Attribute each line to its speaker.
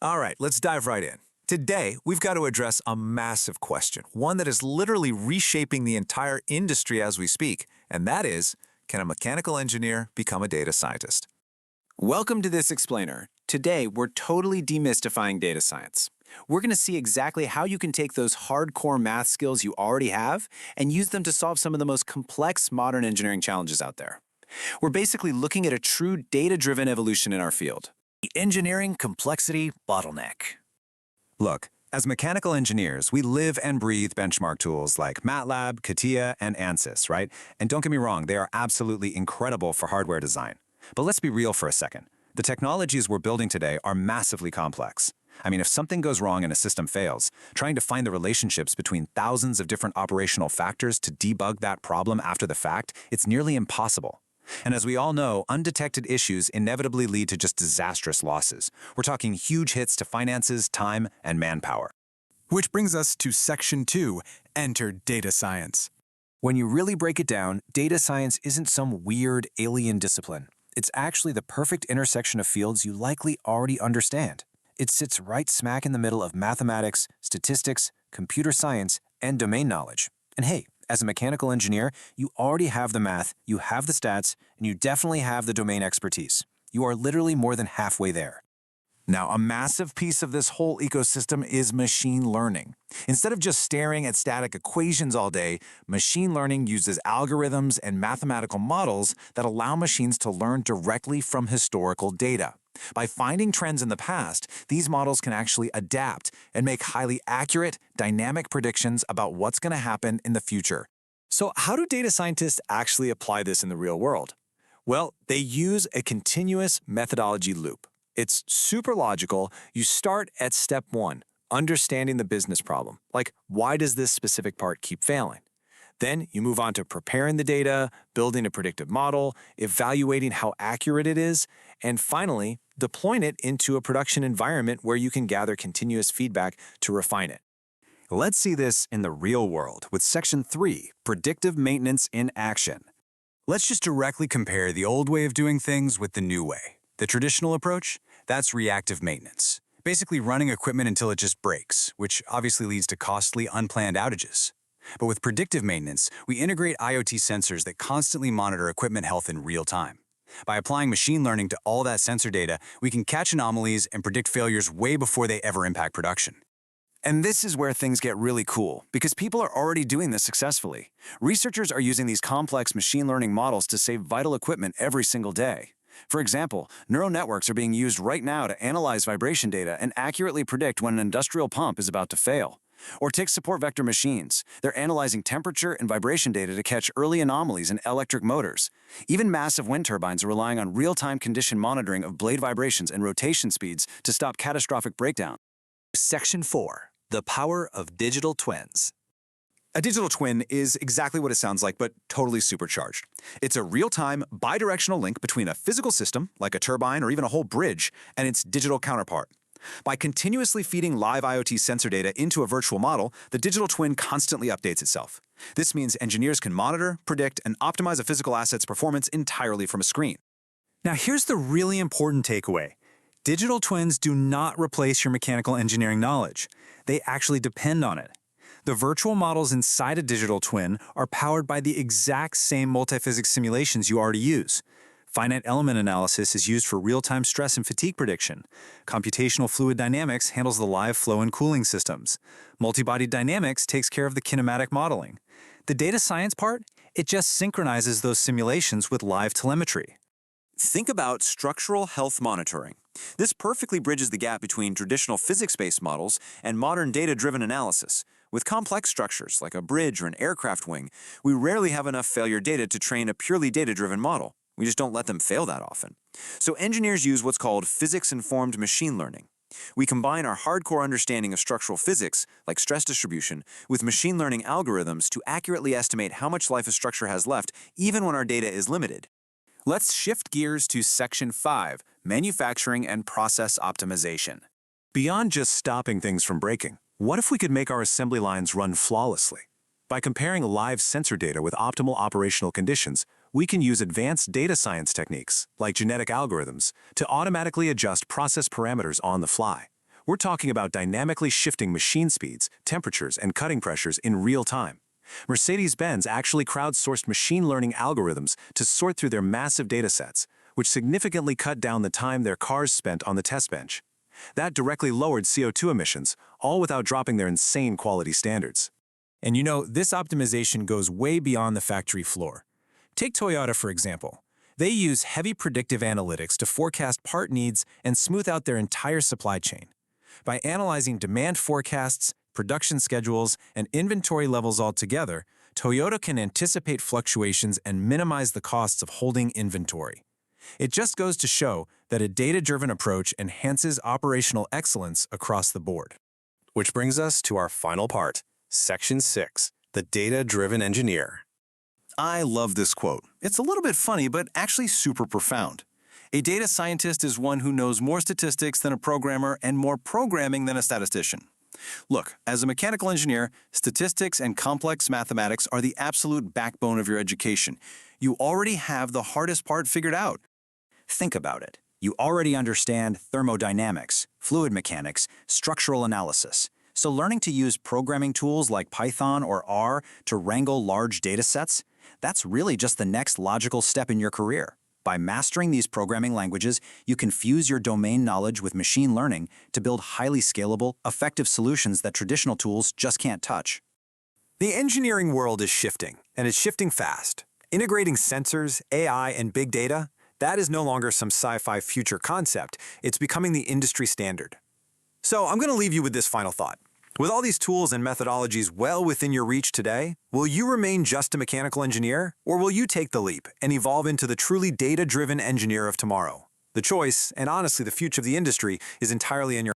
Speaker 1: All right, let's dive right in. Today, we've got to address a massive question, one that is literally reshaping the entire industry as we speak, and that is, can a mechanical engineer become a data scientist?
Speaker 2: Welcome to this explainer. Today, we're totally demystifying data science. We're going to see exactly how you can take those hardcore math skills you already have and use them to solve some of the most complex modern engineering challenges out there. We're basically looking at a true data-driven evolution in our field.
Speaker 3: The engineering complexity bottleneck. Look, as mechanical engineers, we live and breathe benchmark tools like MATLAB, CATIA, and ANSYS, right? And don't get me wrong, they are absolutely incredible for hardware design. But let's be real for a second. The technologies we're building today are massively complex. I mean, if something goes wrong and a system fails, trying to find the relationships between thousands of different operational factors to debug that problem after the fact, it's nearly impossible. And as we all know, undetected issues inevitably lead to just disastrous losses. We're talking huge hits to finances, time, and manpower.
Speaker 4: Which brings us to Section 2, Enter Data Science.
Speaker 3: When you really break it down, data science isn't some weird alien discipline. It's actually the perfect intersection of fields you likely already understand. It sits right smack in the middle of mathematics, statistics, computer science, and domain knowledge. And hey, as a mechanical engineer, you already have the math, you have the stats, and you definitely have the domain expertise. You are literally more than halfway there.
Speaker 1: Now, a massive piece of this whole ecosystem is machine learning. Instead of just staring at static equations all day, machine learning uses algorithms and mathematical models that allow machines to learn directly from historical data. By finding trends in the past, these models can actually adapt and make highly accurate, dynamic predictions about what's going to happen in the future.
Speaker 2: So how do data scientists actually apply this in the real world? Well, they use a continuous methodology loop. It's super logical. You start at step 1, understanding the business problem. Like, why does this specific part keep failing? Then you move on to preparing the data, building a predictive model, evaluating how accurate it is, and finally, deploying it into a production environment where you can gather continuous feedback to refine it.
Speaker 3: Let's see this in the real world with Section 3, Predictive Maintenance in Action. Let's just directly compare the old way of doing things with the new way. The traditional approach? That's reactive maintenance. Basically running equipment until it just breaks, which obviously leads to costly, unplanned outages. But with predictive maintenance, we integrate IoT sensors that constantly monitor equipment health in real time. By applying machine learning to all that sensor data, we can catch anomalies and predict failures way before they ever impact production.
Speaker 2: And this is where things get really cool, because people are already doing this successfully. Researchers are using these complex machine learning models to save vital equipment every single day. For example, neural networks are being used right now to analyze vibration data and accurately predict when an industrial pump is about to fail. Or take support vector machines. They're analyzing temperature and vibration data to catch early anomalies in electric motors. Even massive wind turbines are relying on real-time condition monitoring of blade vibrations and rotation speeds to stop catastrophic breakdown.
Speaker 3: Section 4, the power of digital twins.
Speaker 1: A digital twin is exactly what it sounds like, but totally supercharged. It's a real-time, bidirectional link between a physical system, like a turbine or even a whole bridge, and its digital counterpart. By continuously feeding live IoT sensor data into a virtual model, the digital twin constantly updates itself. This means engineers can monitor, predict, and optimize a physical asset's performance entirely from a screen.
Speaker 5: Now here's the really important takeaway. Digital twins do not replace your mechanical engineering knowledge. They actually depend on it. The virtual models inside a digital twin are powered by the exact same multiphysics simulations you already use. Finite element analysis is used for real-time stress and fatigue prediction. Computational fluid dynamics handles the live flow and cooling systems. Multibody dynamics takes care of the kinematic modeling. The data science part, it just synchronizes those simulations with live telemetry.
Speaker 2: Think about structural health monitoring. This perfectly bridges the gap between traditional physics-based models and modern data-driven analysis. With complex structures like a bridge or an aircraft wing, we rarely have enough failure data to train a purely data-driven model. We just don't let them fail that often. So engineers use what's called physics-informed machine learning. We combine our hardcore understanding of structural physics, like stress distribution, with machine learning algorithms to accurately estimate how much life a structure has left, even when our data is limited. Let's shift gears to Section 5, Manufacturing and Process Optimization.
Speaker 1: Beyond just stopping things from breaking, what if we could make our assembly lines run flawlessly? By comparing live sensor data with optimal operational conditions, we can use advanced data science techniques, like genetic algorithms, to automatically adjust process parameters on the fly.
Speaker 3: We're talking about dynamically shifting machine speeds, temperatures, and cutting pressures in real time. Mercedes-Benz actually crowdsourced machine learning algorithms to sort through their massive datasets, which significantly cut down the time their cars spent on the test bench. That directly lowered CO2 emissions, all without dropping their insane quality standards.
Speaker 6: And you know, this optimization goes way beyond the factory floor. Take Toyota, for example. They use heavy predictive analytics to forecast part needs and smooth out their entire supply chain. By analyzing demand forecasts, production schedules, and inventory levels all together, Toyota can anticipate fluctuations and minimize the costs of holding inventory. It just goes to show that a data-driven approach enhances operational excellence across the board.
Speaker 7: Which brings us to our final part, Section 6, the data-driven engineer.
Speaker 8: I love this quote. It's a little bit funny, but actually super profound. A data scientist is one who knows more statistics than a programmer and more programming than a statistician. Look, as a mechanical engineer, statistics and complex mathematics are the absolute backbone of your education. You already have the hardest part figured out.
Speaker 9: Think about it. You already understand thermodynamics, fluid mechanics, structural analysis. So learning to use programming tools like Python or R to wrangle large data sets, that's really just the next logical step in your career. By mastering these programming languages, you can fuse your domain knowledge with machine learning to build highly scalable, effective solutions that traditional tools just can't touch.
Speaker 3: The engineering world is shifting, and it's shifting fast. Integrating sensors, AI, and big data, that is no longer some sci-fi future concept. It's becoming the industry standard. So I'm going to leave you with this final thought. With all these tools and methodologies well within your reach today, will you remain just a mechanical engineer, or will you take the leap and evolve into the truly data-driven engineer of tomorrow? The choice, and honestly the future of the industry, is entirely in your